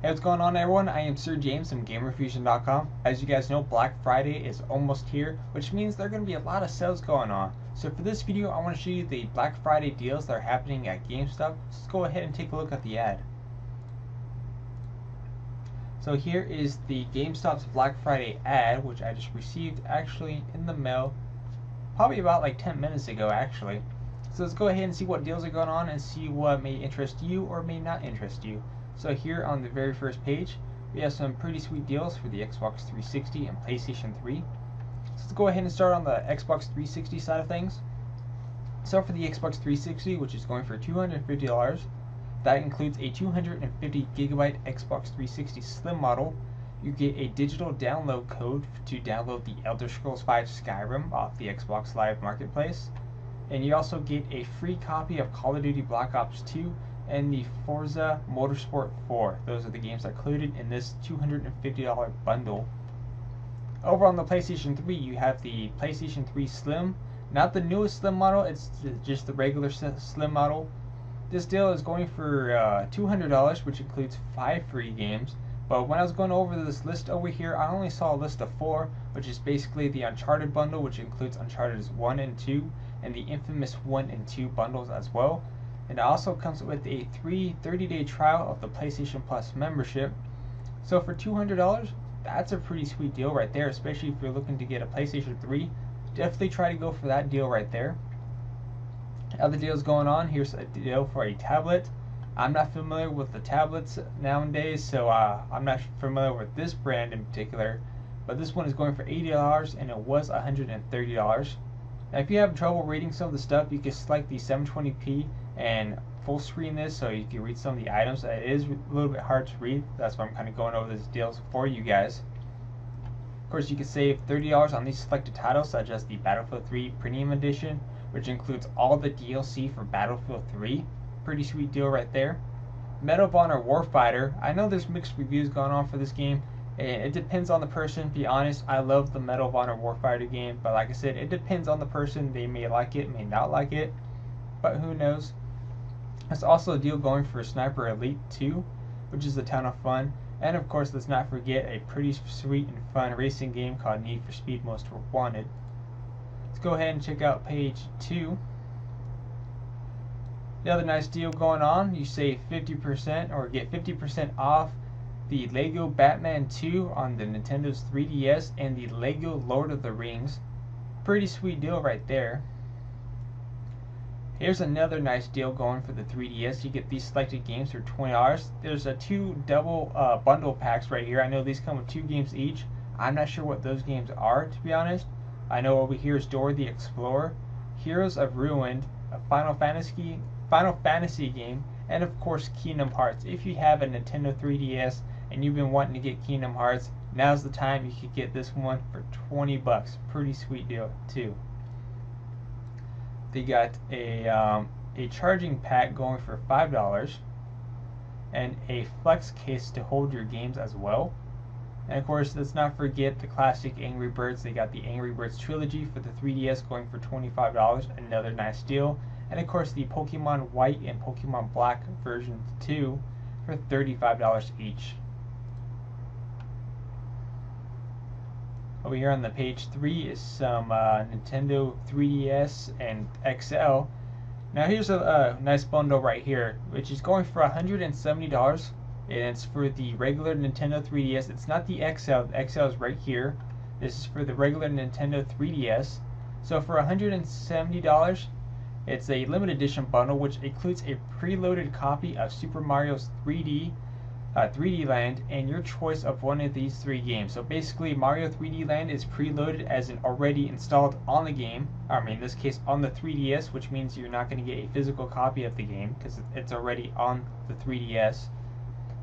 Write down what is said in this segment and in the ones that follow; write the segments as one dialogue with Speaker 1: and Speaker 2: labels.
Speaker 1: Hey, what's going on, everyone? I am SirJames from GamerFusion.com. As you guys know, Black Friday is almost here, which means there are going to be a lot of sales going on. So for this video, I want to show you the Black Friday deals that are happening at GameStop. Let's go ahead and take a look at the ad. So here is the GameStop's Black Friday ad, which I just received actually in the mail probably about like 10 minutes ago actually. So let's go ahead and see what deals are going on and see what may interest you or may not interest you. So here on the very first page, we have some pretty sweet deals for the Xbox 360 and PlayStation 3. So let's go ahead and start on the Xbox 360 side of things. So for the Xbox 360, which is going for $250, that includes a 250 gigabyte Xbox 360 Slim model. You get a digital download code to download the Elder Scrolls V Skyrim off the Xbox Live Marketplace. And you also get a free copy of Call of Duty Black Ops 2 and the Forza Motorsport 4. Those are the games included in this $250 bundle. Over on the PlayStation 3, you have the PlayStation 3 Slim. Not the newest Slim model, it's just the regular Slim model. This deal is going for $200, which includes 5 free games. But when I was going over this list over here, I only saw a list of 4, which is basically the Uncharted bundle, which includes Uncharted 1 and 2, and the infamous 1 and 2 bundles as well. And it also comes with a 30-day trial of the PlayStation Plus membership. So for $200, that's a pretty sweet deal right there, especially if you're looking to get a PlayStation 3. Definitely try to go for that deal right there. Other deals going on, here's a deal for a tablet. I'm not familiar with the tablets nowadays, so I'm not familiar with this brand in particular. But this one is going for $80 and it was $130. Now if you have trouble reading some of the stuff, you can select the 720p and full screen this so you can read some of the items. It is a little bit hard to read, that's why I'm kind of going over these deals for you guys. Of course, you can save $30 on these selected titles, such as the Battlefield 3 Premium Edition, which includes all the DLC for Battlefield 3. Pretty sweet deal right there. Medal of Honor Warfighter, I know there's mixed reviews going on for this game. It depends on the person, be honest. I love the Medal of Honor Warfighter game, but like I said, it depends on the person. They may like it, may not like it, but who knows. There's also a deal going for Sniper Elite 2, which is a ton of fun. And of course, let's not forget a pretty sweet and fun racing game called Need for Speed Most Wanted. Let's go ahead and check out page 2. Another nice deal going on, you save 50% or get 50% off the Lego Batman 2 on the Nintendo's 3DS and the Lego Lord of the Rings. Pretty sweet deal right there. Here's another nice deal going for the 3DS. You get these selected games for $20. There's a 2 double bundle packs right here. I know these come with 2 games each. I'm not sure what those games are, to be honest. I know over here is Dora the Explorer, Heroes of Ruined, a Final Fantasy game, and of course Kingdom Hearts. If you have a Nintendo 3DS and you've been wanting to get Kingdom Hearts, now's the time. You could get this one for $20. Pretty sweet deal too. They got a charging pack going for $5 and a flex case to hold your games as well. And of course, let's not forget the classic Angry Birds. They got the Angry Birds trilogy for the 3DS going for $25, another nice deal. And of course, the Pokemon White and Pokemon Black version 2 for $35 each. Over here on the page 3 is some Nintendo 3DS and XL. Now here's a nice bundle right here, which is going for $170, and it's for the regular Nintendo 3DS. It's not the XL. The XL is right here. This is for the regular Nintendo 3DS. So for $170, it's a limited edition bundle, which includes a preloaded copy of Super Mario's 3D Land and your choice of one of these 3 games. So basically, Mario 3D Land is preloaded as an already installed on the game. I mean, in this case, on the 3DS, which means you're not going to get a physical copy of the game because it's already on the 3DS.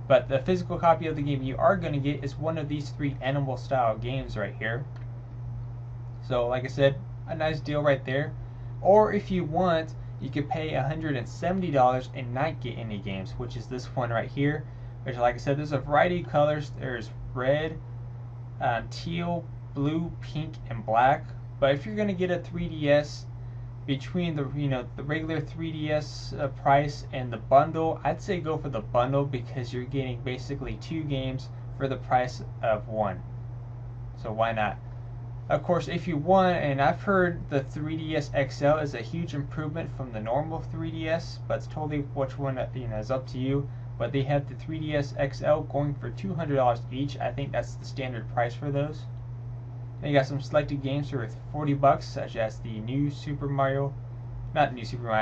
Speaker 1: But the physical copy of the game you are going to get is one of these 3 Animal style games right here. So, like I said, a nice deal right there. Or if you want, you could pay $170 and not get any games, which is this one right here. Which, like I said, there's a variety of colors. There's red, teal, blue, pink, and black. But if you're going to get a 3DS, between the the regular 3DS price and the bundle, I'd say go for the bundle because you're getting basically 2 games for the price of 1. So why not? Of course, if you want, and I've heard the 3DS XL is a huge improvement from the normal 3DS, but it's totally which one is up to you. But they have the 3DS XL going for $200 each. I think that's the standard price for those. Then you got some selected games for $40, such as the new Super Mario,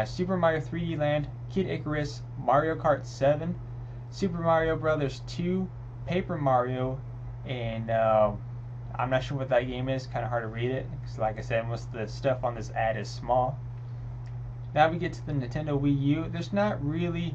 Speaker 1: Super Mario 3D Land, Kid Icarus, Mario Kart 7, Super Mario Brothers 2, Paper Mario, and I'm not sure what that game is. Kind of hard to read it because, like I said, most of the stuff on this ad is small. Now we get to the Nintendo Wii U. There's not really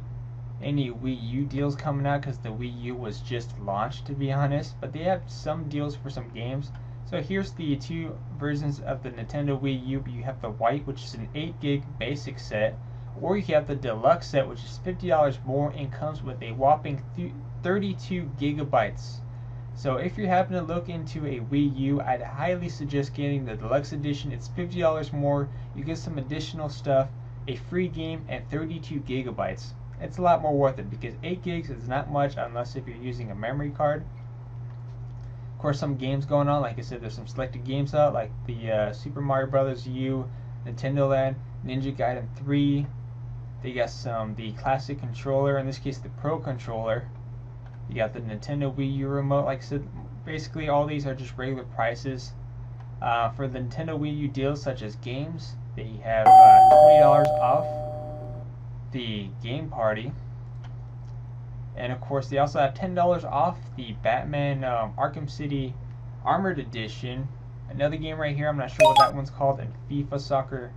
Speaker 1: any Wii U deals coming out because the Wii U was just launched, to be honest. But they have some deals for some games. So here's the 2 versions of the Nintendo Wii U. You have the white, which is an 8 gig basic set, or you have the deluxe set, which is $50 more and comes with a whopping 32 gigabytes. So if you happen to look into a Wii U, I'd highly suggest getting the deluxe edition. It's $50 more. You get some additional stuff, a free game, and 32 gigabytes. It's a lot more worth it because 8 gigs is not much unless if you're using a memory card. Of course, some games going on. Like I said, there's some selected games out, like the Super Mario Brothers U, Nintendo Land, Ninja Gaiden 3. They got the classic controller, in this case the Pro controller. You got the Nintendo Wii U remote. Like I said, basically all these are just regular prices. For the Nintendo Wii U deals such as games, they have $20 off the Game Party. And of course they also have $10 off the Batman Arkham City Armored Edition. Another game right here, I'm not sure what that one's called, and FIFA Soccer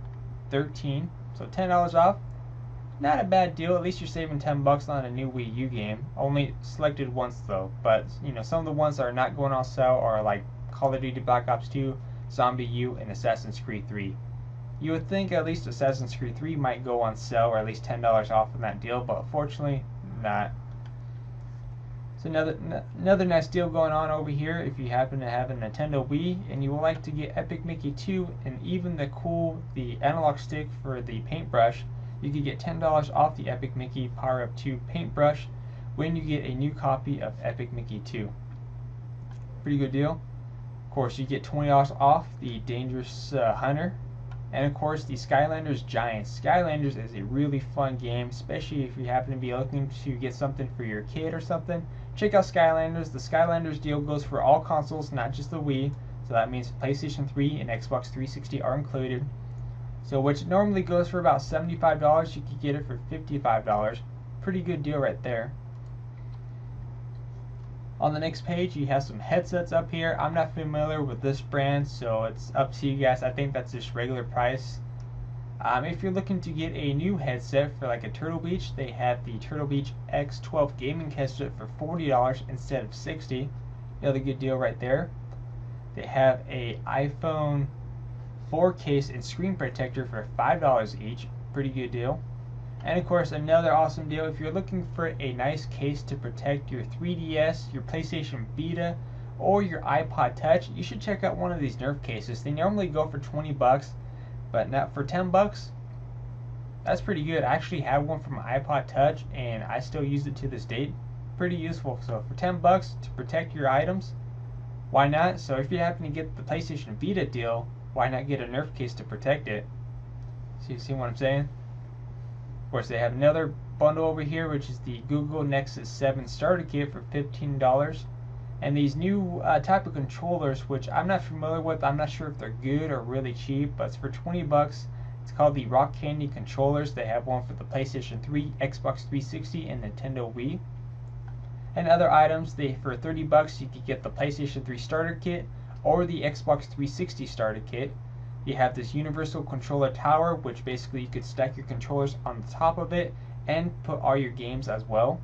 Speaker 1: 13. So $10 off. Not a bad deal. At least you're saving $10 on a new Wii U game. Only selected ones though. But some of the ones that are not going on sale are like Call of Duty Black Ops 2, Zombie U, and Assassin's Creed 3. You would think at least Assassin's Creed 3 might go on sale or at least $10 off in that deal, but unfortunately not. So another nice deal going on over here if you happen to have a Nintendo Wii and you would like to get Epic Mickey 2 and even the analog stick for the paintbrush. You could get $10 off the Epic Mickey Power Up 2 paintbrush when you get a new copy of Epic Mickey 2. Pretty good deal. Of course, you get $20 off the Dangerous Hunter. And of course, the Skylanders Giants. Skylanders is a really fun game, especially if you happen to be looking to get something for your kid or something. Check out Skylanders. The Skylanders deal goes for all consoles, not just the Wii. So that means PlayStation 3 and Xbox 360 are included. So which normally goes for about $75, you could get it for $55. Pretty good deal right there. On the next page, you have some headsets up here. I'm not familiar with this brand, so it's up to you guys. I think that's just regular price. If you're looking to get a new headset for like a Turtle Beach, they have the Turtle Beach X12 gaming headset for $40 instead of $60. Another good deal right there. They have a iPhone 4 case and screen protector for $5 each. Pretty good deal. And of course, another awesome deal if you're looking for a nice case to protect your 3DS, your PlayStation Vita, or your iPod Touch, you should check out one of these Nerf cases. They normally go for $20, but not for $10. That's pretty good. I actually have one for my iPod Touch, and I still use it to this date. Pretty useful. So for $10 to protect your items, why not? So if you happen to get the PlayStation Vita deal, why not get a Nerf case to protect it? So you see what I'm saying? Of course, they have another bundle over here, which is the Google Nexus 7 starter kit for $15. And these new type of controllers, which I'm not familiar with, I'm not sure if they're good or really cheap, but it's for $20. It's called the Rock Candy controllers. They have one for the PlayStation 3, Xbox 360, and Nintendo Wii. And other items, for $30 you could get the PlayStation 3 starter kit or the Xbox 360 starter kit. You have this universal controller tower, which basically you could stack your controllers on the top of it and put all your games as well.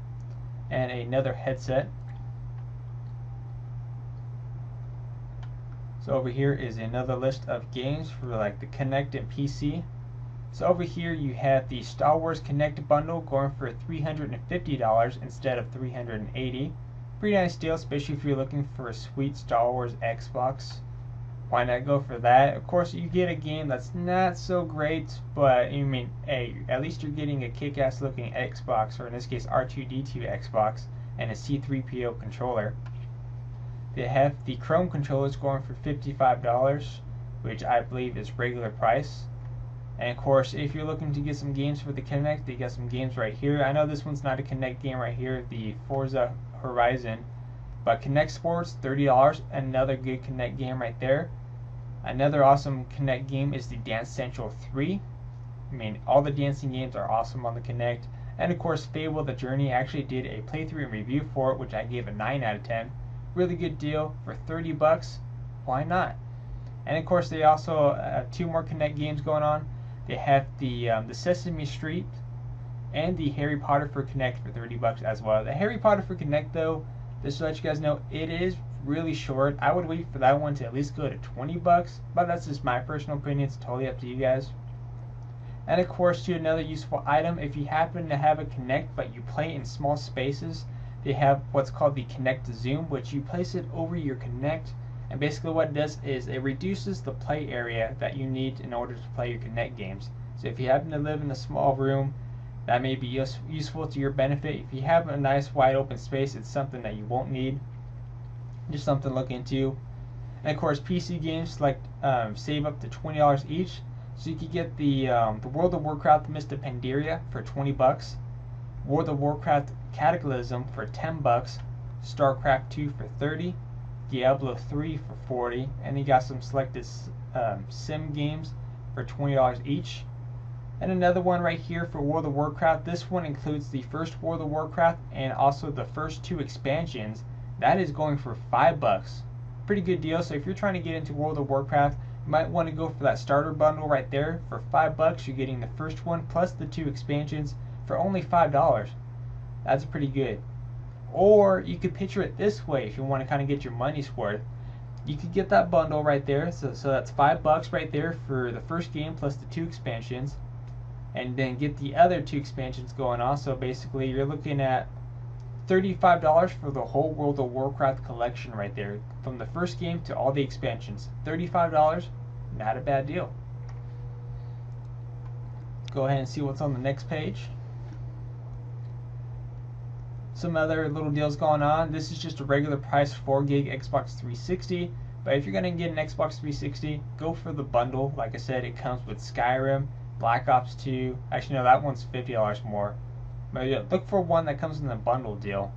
Speaker 1: And another headset. So over here is another list of games for like the Kinect and PC. So over here you have the Star Wars Kinect bundle going for $350 instead of $380. Pretty nice deal, especially if you're looking for a sweet Star Wars Xbox. why not go for that? Of course, you get a game that's not so great, but I mean, hey, at least you're getting a kick-ass looking Xbox, or in this case R2-D2 Xbox, and a C3PO controller. They have the Chrome controllers going for $55, which I believe is regular price. And of course, if you're looking to get some games for the Kinect, they got some games right here. I know this one's not a Kinect game right here, the Forza Horizon, but Kinect Sports, $30, another good Kinect game right there. Another awesome Kinect game is the Dance Central 3. I mean, all the dancing games are awesome on the Kinect. And of course, Fable the Journey, I actually did a playthrough and review for it, which I gave a 9 out of 10. Really good deal for $30. Why not? And of course, they also have 2 more Kinect games going on. They have the Sesame Street and the Harry Potter for Kinect for $30 as well. The Harry Potter for Kinect, though, just to let you guys know, it is really short. I would wait for that one to at least go to $20, but that's just my personal opinion. It's totally up to you guys. And of course, to another useful item, if you happen to have a Kinect but you play in small spaces, they have what's called the Kinect Zoom, which you place it over your Kinect. And basically what it does is it reduces the play area that you need in order to play your Kinect games. So if you happen to live in a small room, that may be useful to your benefit. If you have a nice wide open space, it's something that you won't need. Just something to look into. And of course, PC games like save up to $20 each. So you could get the World of Warcraft Mist of Pandaria for $20, World of Warcraft Cataclysm for $10, StarCraft 2 for $30, Diablo 3 for $40, and you got some selected sim games for $20 each. And another one right here for World of Warcraft. This one includes the first World of Warcraft and also the first 2 expansions. That is going for $5. Pretty good deal. So if you're trying to get into World of Warcraft, you might want to go for that starter bundle right there. For $5, you're getting the first one plus the 2 expansions for only $5. That's pretty good. Or you could picture it this way if you want to kind of get your money's worth. You could get that bundle right there. So that's $5 right there for the first game plus the 2 expansions. And then get the other 2 expansions going on. So basically you're looking at $35 for the whole World of Warcraft collection right there. From the first game to all the expansions. $35, not a bad deal. Let's go ahead and see what's on the next page. Some other little deals going on. This is just a regular price 4 gig Xbox 360. But if you're going to get an Xbox 360, go for the bundle. Like I said, it comes with Skyrim, Black Ops 2. Actually, no, that one's $50 more. But yeah, look for one that comes in the bundle deal.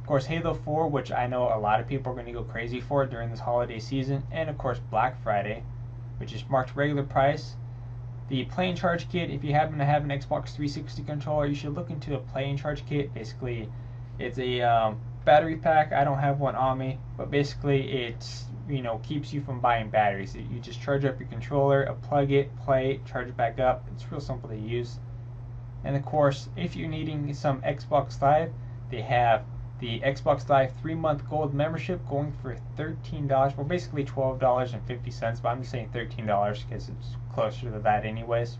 Speaker 1: Of course, Halo 4, which I know a lot of people are going to go crazy for during this holiday season. And of course, Black Friday, which is marked regular price. The Play and Charge Kit, if you happen to have an Xbox 360 controller, you should look into a Play and Charge Kit. Basically, it's a battery pack. I don't have one on me, but basically it's, you know, keeps you from buying batteries. You just charge up your controller, plug it, play it, charge it back up. It's real simple to use. And of course, if you're needing some Xbox Live, they have the Xbox Live 3-month gold membership going for $13. Well, basically $12.50, but I'm just saying $13 because it's closer to that anyways.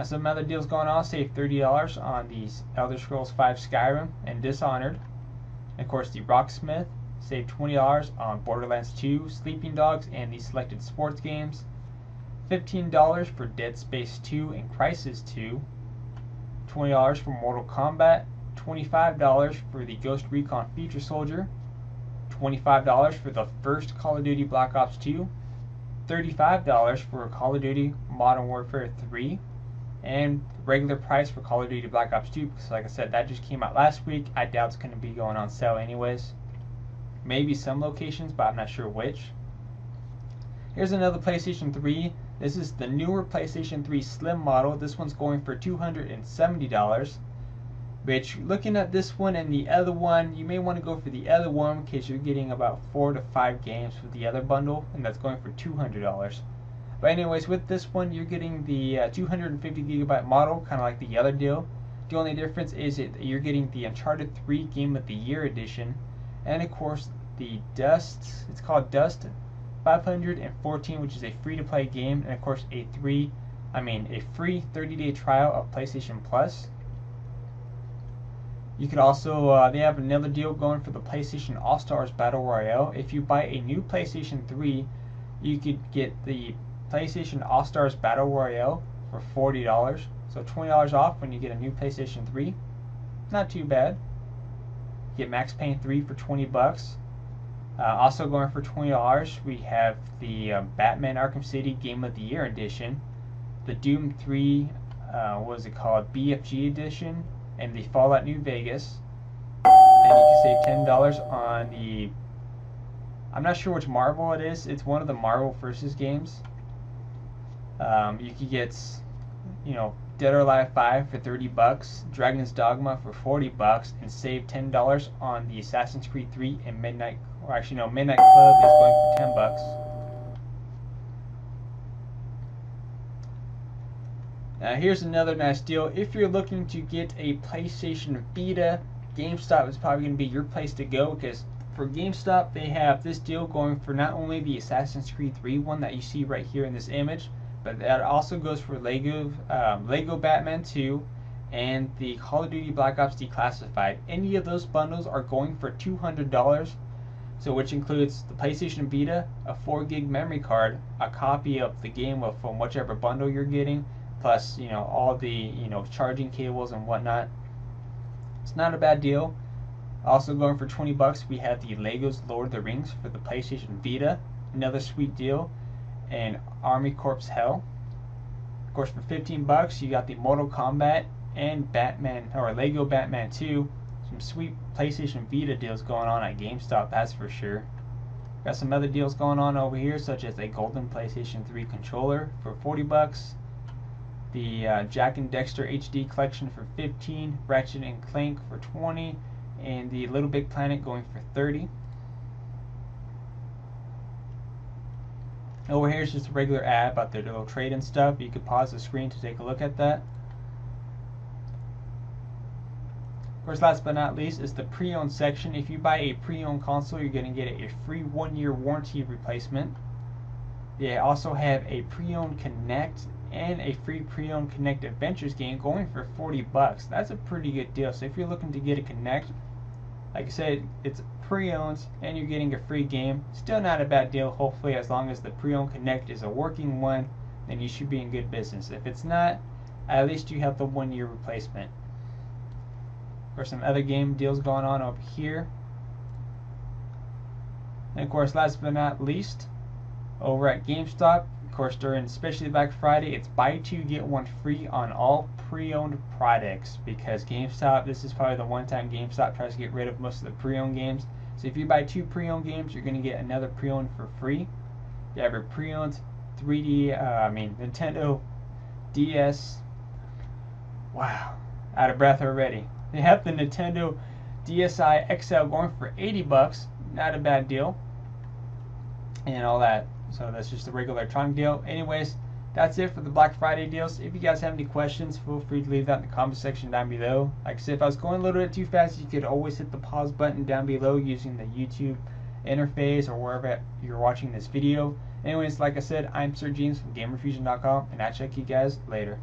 Speaker 1: Some other deals going on. Save $30 on the Elder Scrolls V Skyrim and Dishonored. And of course, the Rocksmith. Save $20 on Borderlands 2, Sleeping Dogs, and the selected sports games. $15 for Dead Space 2 and Crysis 2. $20 for Mortal Kombat. $25 for the Ghost Recon Future Soldier. $25 for the first Call of Duty Black Ops 2. $35 for Call of Duty Modern Warfare 3. And regular price for Call of Duty Black Ops 2, because like I said, that just came out last week. I doubt it's going to be going on sale anyways. Maybe some locations, but I'm not sure which. Here's another PlayStation 3. This is the newer PlayStation 3 Slim model. This one's going for $270. Which, looking at this one and the other one, you may want to go for the other one because you're getting about 4 to 5 games with the other bundle, and that's going for $200. But anyways, with this one, you're getting the 250 gigabyte model, kind of like the other deal. The only difference is you're getting the Uncharted 3 Game of the Year edition, and of course the Dust. It's called Dust 514, which is a free-to-play game, and of course a free 30-day trial of PlayStation Plus. You could also, they have another deal going for the PlayStation All-Stars Battle Royale. If you buy a new PlayStation 3, you could get the PlayStation All-Stars Battle Royale for $40. So $20 off when you get a new PlayStation 3. Not too bad. You get Max Payne 3 for $20. Also going for $20, we have the Batman Arkham City Game of the Year Edition, the Doom 3, what is it called, BFG Edition, and the Fallout New Vegas. And you can save $10 on the, I'm not sure which Marvel it is. It's one of the Marvel Versus games. You could get, Dead or Alive 5 for $30, Dragon's Dogma for $40, and save $10 on the Assassin's Creed 3 and Midnight. Or actually, no, Midnight Club is going for $10. Now here's another nice deal. If you're looking to get a PlayStation Vita, GameStop is probably going to be your place to go, because for GameStop they have this deal going for not only the Assassin's Creed 3 one that you see right here in this image, but that also goes for Lego Batman 2 and the Call of Duty Black Ops Declassified. Any of those bundles are going for $200. So which includes the PlayStation Vita, a 4 gig memory card, a copy of the game from whichever bundle you're getting, plus all the charging cables and whatnot. It's not a bad deal. Also going for $20, we have the Legos Lord of the Rings for the PlayStation Vita, another sweet deal, and Army Corps Hell. Of course, for $15, you got the Mortal Kombat and Batman or Lego Batman 2. Some sweet PlayStation Vita deals going on at GameStop, that's for sure. Got some other deals going on over here, such as a golden PlayStation 3 controller for $40, the Jack and Dexter HD collection for $15, Ratchet and Clank for $20, and the Little Big Planet going for $30. Over here is just a regular ad about their little trade and stuff. You could pause the screen to take a look at that. Of course, last but not least is the pre-owned section. If you buy a pre-owned console, you're going to get a free 1-year warranty replacement. They also have a pre-owned Kinect and a free pre-owned Kinect Adventures game going for $40. That's a pretty good deal. So if you're looking to get a Kinect, like I said, it's pre-owned and you're getting a free game. Still not a bad deal. Hopefully, as long as the pre-owned Kinect is a working one, then you should be in good business. If it's not, at least you have the 1-year replacement. For some other game deals going on over here. And of course, last but not least, over at GameStop, of course, during especially Black Friday, it's buy 2 get 1 free on all pre-owned products, because GameStop, this is probably the one time GameStop tries to get rid of most of the pre-owned games. So if you buy 2 pre-owned games, you're going to get another pre-owned for free. You have your pre-owned Nintendo DS. Wow, out of breath already. They have the Nintendo DSi XL going for $80, not a bad deal, and all that. So that's just a regular electronic deal. Anyways, that's it for the Black Friday deals. If you guys have any questions, feel free to leave that in the comment section down below. Like I said, if I was going a little bit too fast, you could always hit the pause button down below using the YouTube interface or wherever you're watching this video. Anyways, like I said, I'm SirJames from GamerFusion.com, and I'll check you guys later.